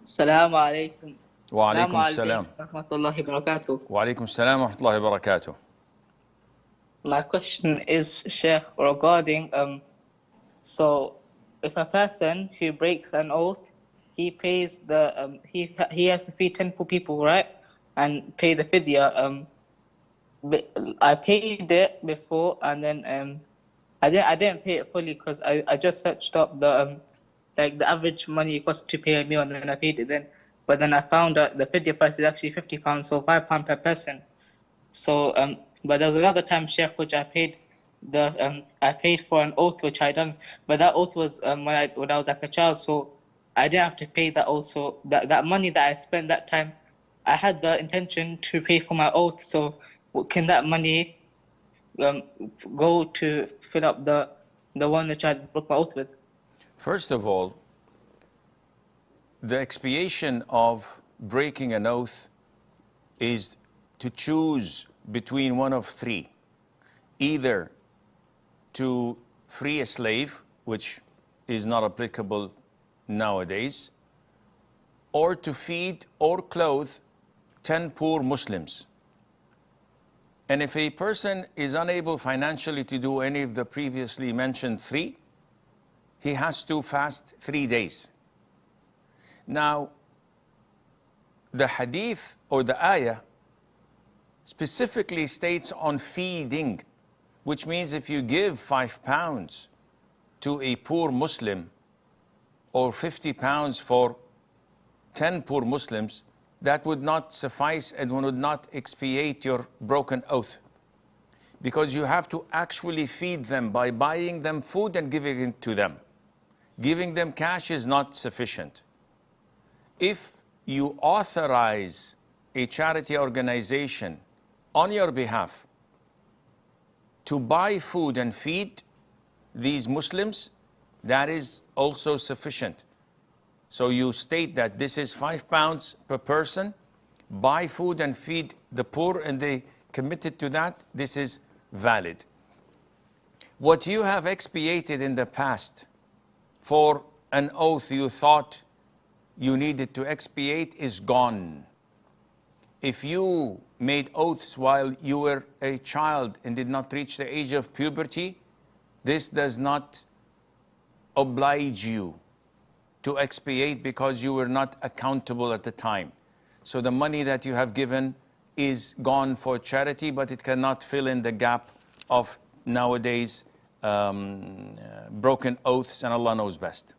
السلام عليكم. السلام وعليكم السلام. عليكم ورحمة الله وبركاته. وعليكم السلام ورحمة الله وبركاته. My question is, Sheikh, regarding so if a person who breaks an oath, he pays the he has to feed 10 poor people, right? And pay the fidya. I paid it before, and then I didn't pay it fully because I just searched up the like the average money it costs to pay a meal, and then I paid it then. But then I found out the fidya price is actually £50, so £5 per person. So but there was another time, Sheikh, which I paid I paid for an oath which I done, but that oath was when I was like a child, so I didn't have to pay that also. That money that I spent that time, I had the intention to pay for my oath. So can that money go to fill up the one which I broke my oath with? First of all, the expiation of breaking an oath is to choose between one of three: either to free a slave, which is not applicable nowadays, or to feed or clothe 10 poor Muslims. And if a person is unable financially to do any of the previously mentioned three, he has to fast 3 days. Now, the hadith or the ayah specifically states on feeding, which means if you give £5 to a poor Muslim or £50 for 10 poor Muslims, that would not suffice and would not expiate your broken oath, because you have to actually feed them by buying them food and giving it to them. Giving them cash is not sufficient. If you authorize a charity organization on your behalf to buy food and feed these Muslims, that is also sufficient. So you state that this is £5 per person, buy food and feed the poor, and they committed to that, this is valid. What you have expiated in the past for an oath you thought you needed to expiate is gone. If you made oaths while you were a child and did not reach the age of puberty, this does not oblige you to expiate because you were not accountable at the time. So the money that you have given is gone for charity, but it cannot fill in the gap of nowadays broken oaths, and Allah knows best.